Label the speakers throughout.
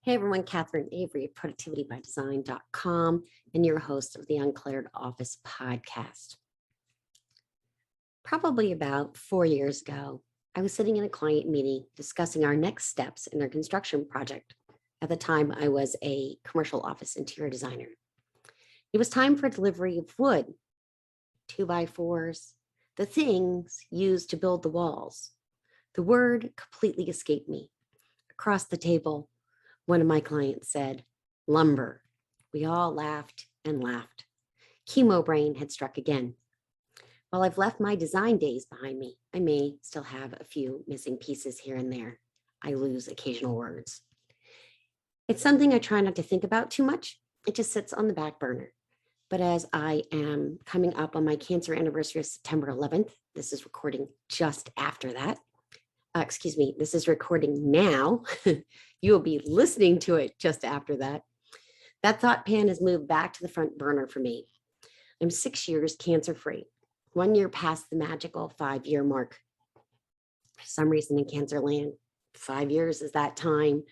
Speaker 1: Hey everyone, Catherine Avery, productivitybydesign.com, and your host of the Uncluttered Office podcast. Probably about 4 years ago, I was sitting in a client meeting discussing our next steps in our construction project. At the time, I was a commercial office interior designer. It was time for delivery of wood, 2x4s, the things used to build the walls. The word completely escaped me. Across the table, one of my clients said, lumber. We all laughed and laughed. Chemo brain had struck again. While I've left my design days behind me, I may still have a few missing pieces here and there. I lose occasional words. It's something I try not to think about too much. It just sits on the back burner. But as I am coming up on my cancer anniversary of September 11th, this is recording just after that. This is recording now. You will be listening to it just after that. That thought pan has moved back to the front burner for me. I'm 6 years cancer-free, 1 year past the magical 5-year mark. For some reason in cancer land, 5 years is that time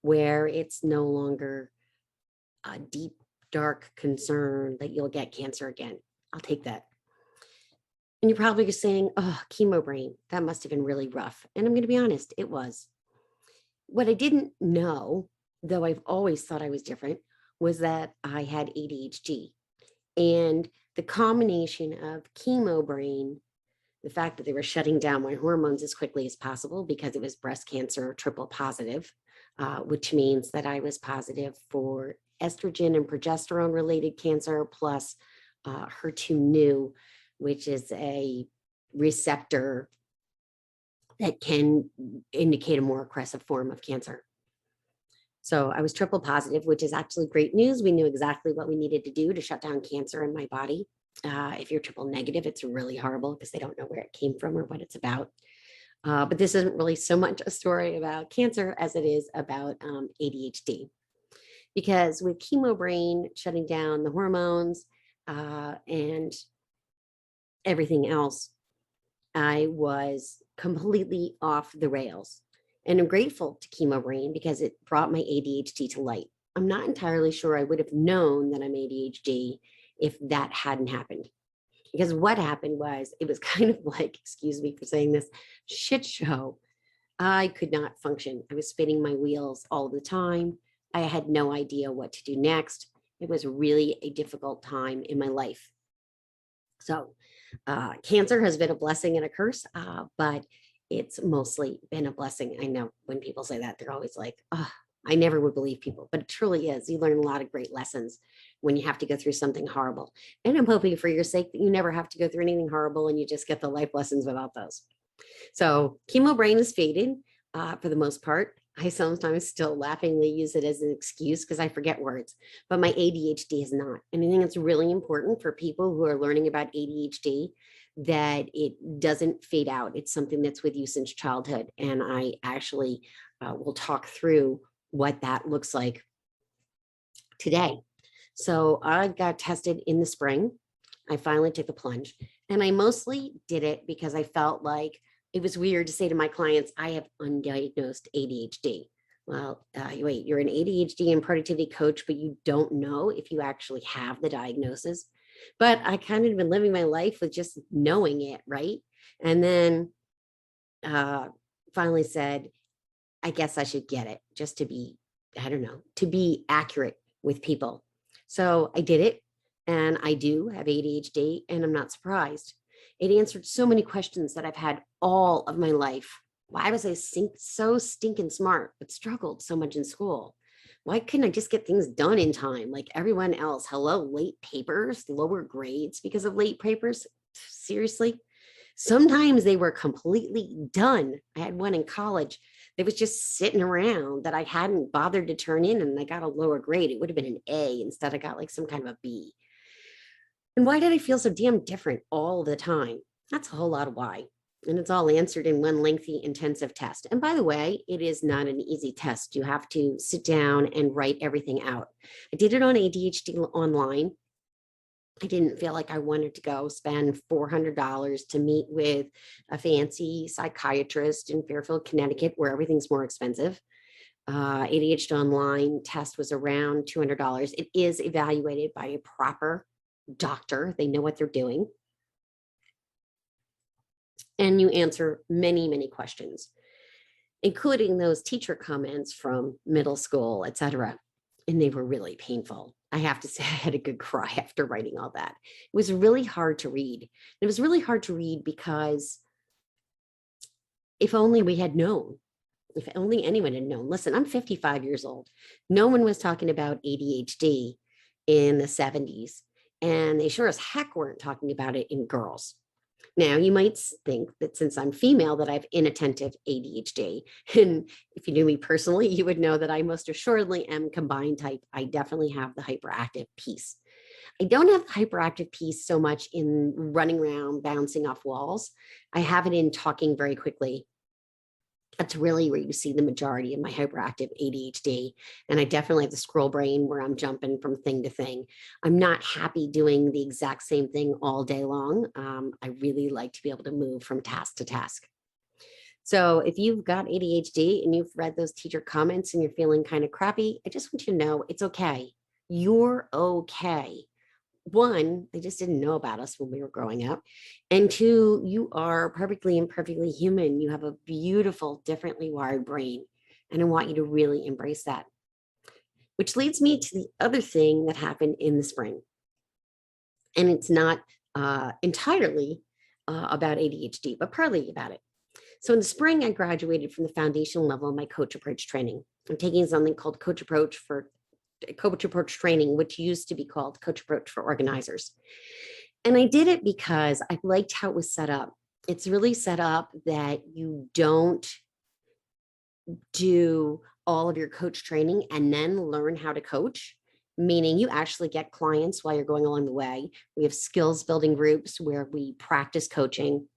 Speaker 1: where it's no longer a deep, dark concern that you'll get cancer again. I'll take that. And you're probably just saying, oh, chemo brain, that must have been really rough. And I'm going to be honest, it was. What I didn't know, though I've always thought I was different, was that I had ADHD. And the combination of chemo brain, the fact that they were shutting down my hormones as quickly as possible because it was breast cancer triple positive, which means that I was positive for estrogen and progesterone related cancer plus HER2/neu, which is a receptor that can indicate a more aggressive form of cancer. So I was triple positive, which is actually great news. We knew exactly what we needed to do to shut down cancer in my body. If you're triple negative, it's really horrible because they don't know where it came from or what it's about. But this isn't really so much a story about cancer as it is about ADHD. Because with chemo brain shutting down the hormones and everything else, I was completely off the rails. And I'm grateful to chemo brain because it brought my ADHD to light. I'm not entirely sure I would have known that I'm ADHD if that hadn't happened. Because what happened was it was kind of like, excuse me for saying this, shit show. I could not function. I was spinning my wheels all the time. I had no idea what to do next. It was really a difficult time in my life. So cancer has been a blessing and a curse, but it's mostly been a blessing. I know when people say that, they're always like, oh, I never would believe people, but it truly is. You learn a lot of great lessons when you have to go through something horrible. And I'm hoping for your sake that you never have to go through anything horrible and you just get the life lessons without those. So chemo brain is faded for the most part. I sometimes still laughingly use it as an excuse because I forget words, but my ADHD is not. And I think it's really important for people who are learning about ADHD that it doesn't fade out. It's something that's with you since childhood. And I actually will talk through what that looks like today. So I got tested in the spring. I finally took the plunge, and I mostly did it because I felt like it was weird to say to my clients, I have undiagnosed ADHD. Well, wait, you're an ADHD and productivity coach, but you don't know if you actually have the diagnosis. But I kind of been living my life with just knowing it, right? And then finally said, I guess I should get it just to be, I don't know, to be accurate with people. So I did it, and I do have ADHD, and I'm not surprised. It answered so many questions that I've had all of my life. Why was I so stinking smart, but struggled so much in school? Why couldn't I just get things done in time like everyone else? Hello, late papers, lower grades because of late papers? Seriously? Sometimes they were completely done. I had one in college that was just sitting around that I hadn't bothered to turn in, and I got a lower grade. It would have been an A. Instead, I got like some kind of a B. And why did I feel so damn different all the time? That's a whole lot of why. And it's all answered in one lengthy, intensive test. And by the way, it is not an easy test. You have to sit down and write everything out. I did it on ADHD online. I didn't feel like I wanted to go spend $400 to meet with a fancy psychiatrist in Fairfield, Connecticut, where everything's more expensive. ADHD online test was around $200. It is evaluated by a proper doctor. They know what they're doing. And you answer many, many questions, including those teacher comments from middle school, et cetera. And they were really painful. I have to say, I had a good cry after writing all that. It was really hard to read. It was really hard to read because if only we had known, if only anyone had known. Listen, I'm 55 years old. No one was talking about ADHD in the 70s, and they sure as heck weren't talking about it in girls. Now, you might think that since I'm female that I have inattentive ADHD. And if you knew me personally, you would know that I most assuredly am combined type. I definitely have the hyperactive piece. I don't have the hyperactive piece so much in running around, bouncing off walls. I have it in talking very quickly. That's really where you see the majority of my hyperactive ADHD. And I definitely have the squirrel brain where I'm jumping from thing to thing. I'm not happy doing the exact same thing all day long. I really like to be able to move from task to task. So if you've got ADHD and you've read those teacher comments and you're feeling kind of crappy, I just want you to know it's okay. You're okay. One, they just didn't know about us when we were growing up. And two, you are perfectly and perfectly human. You have a beautiful, differently wired brain. And I want you to really embrace that. Which leads me to the other thing that happened in the spring. And it's not entirely about ADHD, but partly about it. So in the spring, I graduated from the foundational level of my coach approach training. I'm taking something called coach approach training, which used to be called coach approach for organizers. And I did it because I liked how it was set up. It's really set up that you don't do all of your coach training and then learn how to coach, meaning you actually get clients while you're going along the way. We have skills building groups where we practice coaching.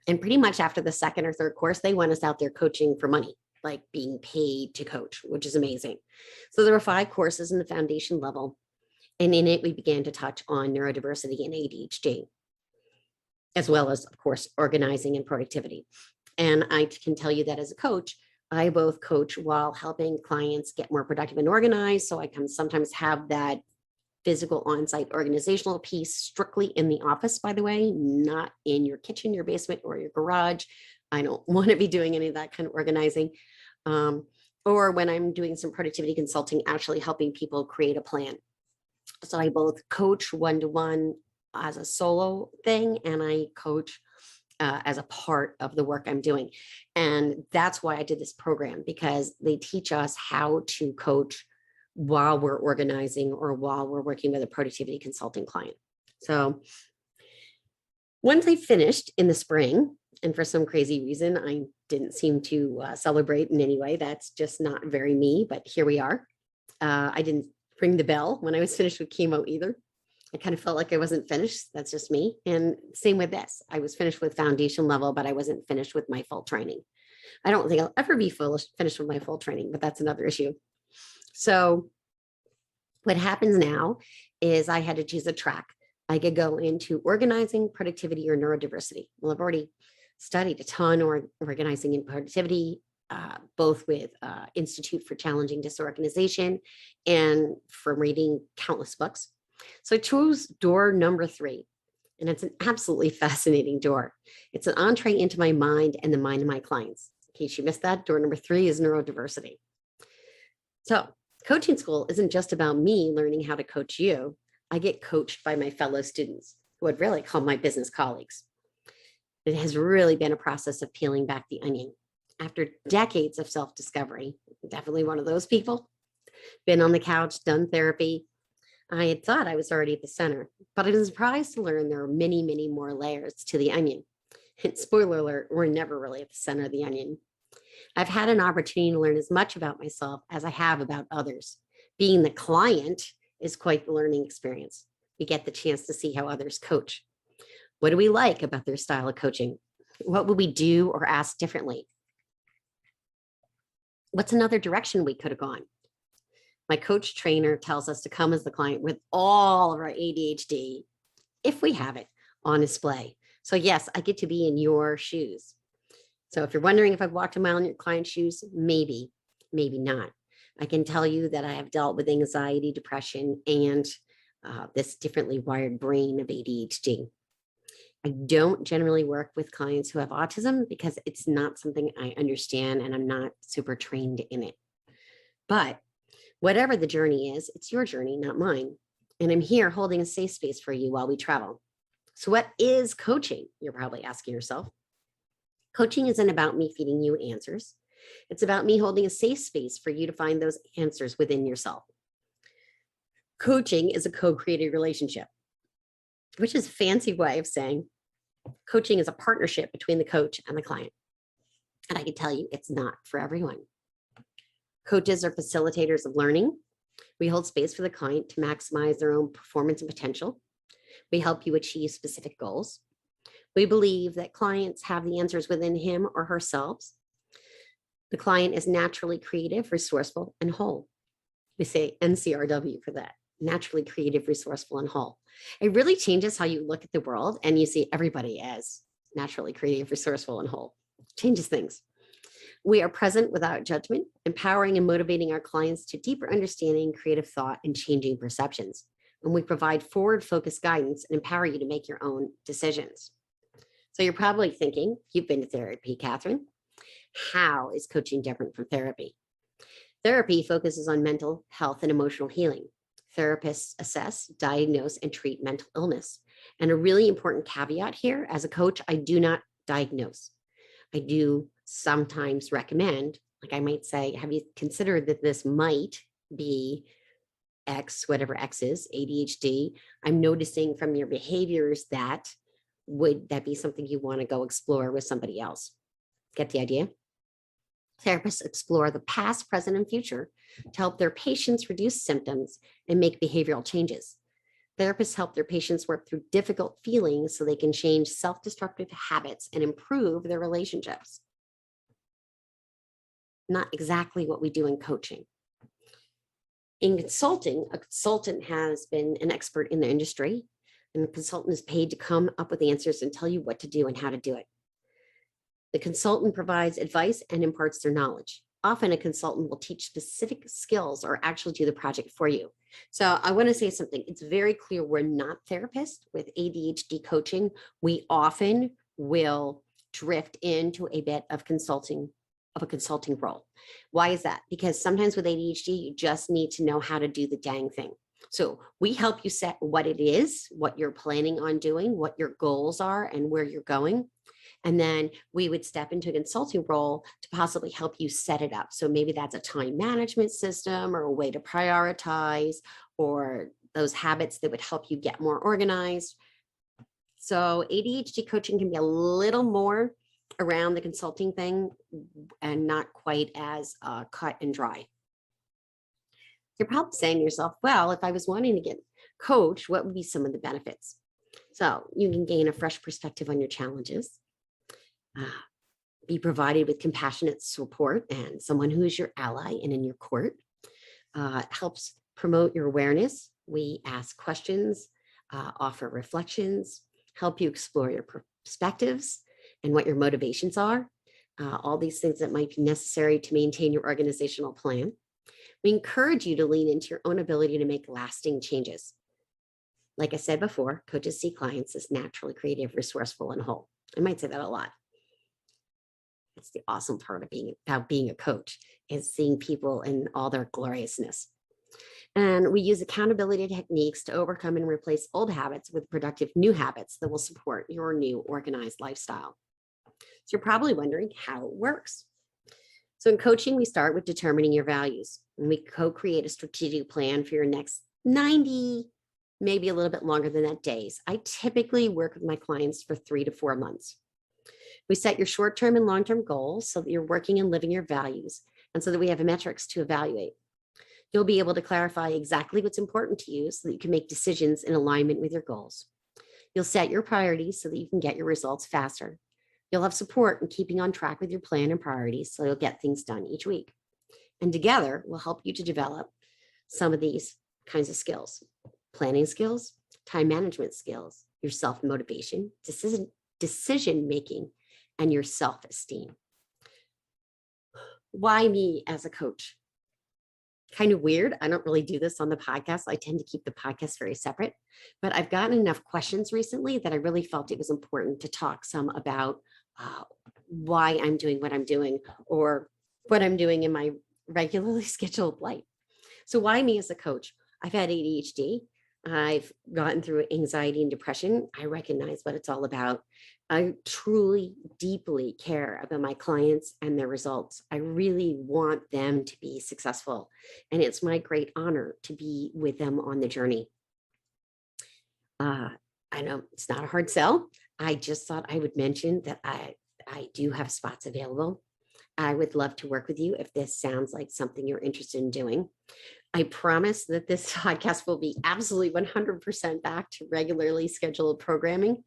Speaker 1: And pretty much after the second or third course, they want us out there coaching for money, like being paid to coach, which is amazing. So there were 5 courses in the foundation level. And in it, we began to touch on neurodiversity and ADHD, as well as, of course, organizing and productivity. And I can tell you that as a coach, I both coach while helping clients get more productive and organized. So I can sometimes have that physical on-site organizational piece strictly in the office, by the way, not in your kitchen, your basement, or your garage. I don't want to be doing any of that kind of organizing. Or when I'm doing some productivity consulting, actually helping people create a plan. So I both coach one-to-one as a solo thing, and I coach as a part of the work I'm doing. And that's why I did this program, because they teach us how to coach while we're organizing or while we're working with a productivity consulting client. So once I finished in the spring, and for some crazy reason, I didn't seem to celebrate in any way. That's just not very me, but here we are. I didn't ring the bell when I was finished with chemo either. I kind of felt like I wasn't finished. That's just me. And same with this. I was finished with foundation level, but I wasn't finished with my full training. I don't think I'll ever be finished with my full training, but that's another issue. So what happens now is I had to choose a track. I could go into organizing, productivity, or neurodiversity. Well, I've already studied a ton on organizing and productivity, both with Institute for Challenging Disorganization and from reading countless books. So I chose door number 3, and it's an absolutely fascinating door. It's an entree into my mind and the mind of my clients. In case you missed that, door number 3 is neurodiversity. So coaching school isn't just about me learning how to coach you. I get coached by my fellow students, who I'd really call my business colleagues. It has really been a process of peeling back the onion. After decades of self-discovery, definitely one of those people, been on the couch, done therapy, I had thought I was already at the center, but I was surprised to learn there are many, many more layers to the onion. And spoiler alert, we're never really at the center of the onion. I've had an opportunity to learn as much about myself as I have about others. Being the client is quite the learning experience. We get the chance to see how others coach. What do we like about their style of coaching? What would we do or ask differently? What's another direction we could have gone? My coach trainer tells us to come as the client with all of our ADHD, if we have it, on display. So yes, I get to be in your shoes. So if you're wondering if I've walked a mile in your client's shoes, maybe, maybe not. I can tell you that I have dealt with anxiety, depression, and this differently wired brain of ADHD. I don't generally work with clients who have autism because it's not something I understand and I'm not super trained in it. But whatever the journey is, it's your journey, not mine. And I'm here holding a safe space for you while we travel. So, what is coaching? You're probably asking yourself. Coaching isn't about me feeding you answers. It's about me holding a safe space for you to find those answers within yourself. Coaching is a co-created relationship, which is a fancy way of saying coaching is a partnership between the coach and the client. And I can tell you it's not for everyone. Coaches are facilitators of learning. We hold space for the client to maximize their own performance and potential. We help you achieve specific goals. We believe that clients have the answers within him or herself. The client is naturally creative, resourceful, and whole. We say NCRW for that, naturally creative, resourceful, and whole. It really changes how you look at the world and you see everybody as naturally creative, resourceful, and whole. Changes things. We are present without judgment, empowering and motivating our clients to deeper understanding, creative thought, and changing perceptions. And we provide forward-focused guidance and empower you to make your own decisions. So you're probably thinking, you've been to therapy, Catherine. How is coaching different from therapy? Therapy focuses on mental health and emotional healing. Therapists assess, diagnose, and treat mental illness. And a really important caveat here, as a coach, I do not diagnose. I do sometimes recommend, like I might say, have you considered that this might be X, whatever X is, ADHD? I'm noticing from your behaviors that would that be something you want to go explore with somebody else? Get the idea? Therapists explore the past, present, and future to help their patients reduce symptoms and make behavioral changes. Therapists help their patients work through difficult feelings so they can change self-destructive habits and improve their relationships. Not exactly what we do in coaching. In consulting, a consultant has been an expert in the industry, and the consultant is paid to come up with answers and tell you what to do and how to do it. The consultant provides advice and imparts their knowledge. Often a consultant will teach specific skills or actually do the project for you. So I want to say something. It's very clear we're not therapists with ADHD coaching. We often will drift into a bit of a consulting role. Why is that? Because sometimes with ADHD, you just need to know how to do the dang thing. So we help you set what it is, what you're planning on doing, what your goals are, and where you're going. And then we would step into a consulting role to possibly help you set it up. So maybe that's a time management system or a way to prioritize or those habits that would help you get more organized. So ADHD coaching can be a little more around the consulting thing and not quite as cut and dry. You're probably saying to yourself, well, if I was wanting to get coached, what would be some of the benefits? So you can gain a fresh perspective on your challenges. Be provided with compassionate support and someone who is your ally and in your court. Helps promote your awareness. We ask questions, offer reflections, help you explore your perspectives and what your motivations are. All these things that might be necessary to maintain your organizational plan. We encourage you to lean into your own ability to make lasting changes. Like I said before, coaches see clients as naturally creative, resourceful, and whole. I might say that a lot. It's the awesome part of being a coach is seeing people in all their gloriousness. And we use accountability techniques to overcome and replace old habits with productive new habits that will support your new organized lifestyle. So you're probably wondering how it works. So in coaching, we start with determining your values, and we co-create a strategic plan for your next 90, maybe a little bit longer than that, days. I typically work with my clients for 3 to 4 months. We set your short-term and long-term goals so that you're working and living your values, and so that we have metrics to evaluate. You'll be able to clarify exactly what's important to you so that you can make decisions in alignment with your goals. You'll set your priorities so that you can get your results faster. You'll have support in keeping on track with your plan and priorities so you'll get things done each week. And together, we'll help you to develop some of these kinds of skills: planning skills, time management skills, your self-motivation, decision-making, and your self-esteem. Why me as a coach? Kind of weird. I don't really do this on the podcast. I tend to keep the podcast very separate, but I've gotten enough questions recently that I really felt it was important to talk some about why I'm doing what I'm doing, or what I'm doing in my regularly scheduled life. So why me as a coach? I've had ADHD. I've gotten through anxiety and depression. I recognize what it's all about. I truly, deeply care about my clients and their results. I really want them to be successful. And it's my great honor to be with them on the journey. I know it's not a hard sell. I just thought I would mention that I do have spots available. I would love to work with you if this sounds like something you're interested in doing. I promise that this podcast will be absolutely 100% back to regularly scheduled programming.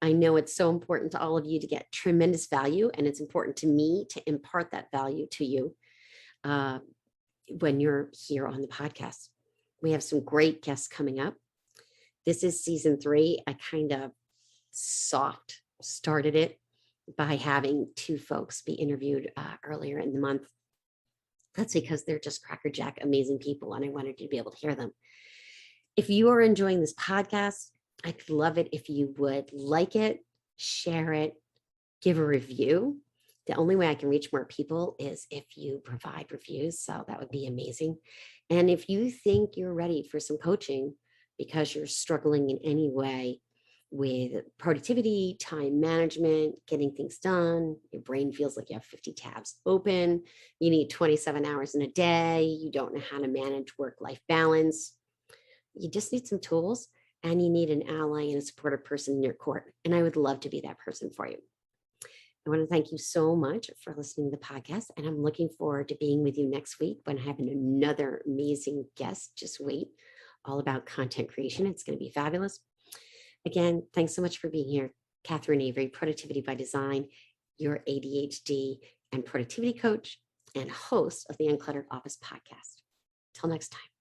Speaker 1: I know it's so important to all of you to get tremendous value, and it's important to me to impart that value to you when you're here on the podcast. We have some great guests coming up. This is season 3. I kind of soft started it by having 2 folks be interviewed earlier in the month. That's because they're just crackerjack amazing people, and I wanted you to be able to hear them. If you are enjoying this podcast, I'd love it if you would like it, share it, give a review. The only way I can reach more people is if you provide reviews, so that would be amazing. And if you think you're ready for some coaching because you're struggling in any way with productivity, time management, getting things done, your brain feels like you have 50 tabs open, you need 27 hours in a day, you don't know how to manage work-life balance, you just need some tools, and you need an ally and a supportive person in your court. And I would love to be that person for you. I want to thank you so much for listening to the podcast, and I'm looking forward to being with you next week when I have another amazing guest. Just wait, all about content creation. It's going to be fabulous. Again, thanks so much for being here. Catherine Avery, Productivity by Design, your ADHD and productivity coach and host of the Uncluttered Office podcast. Till next time.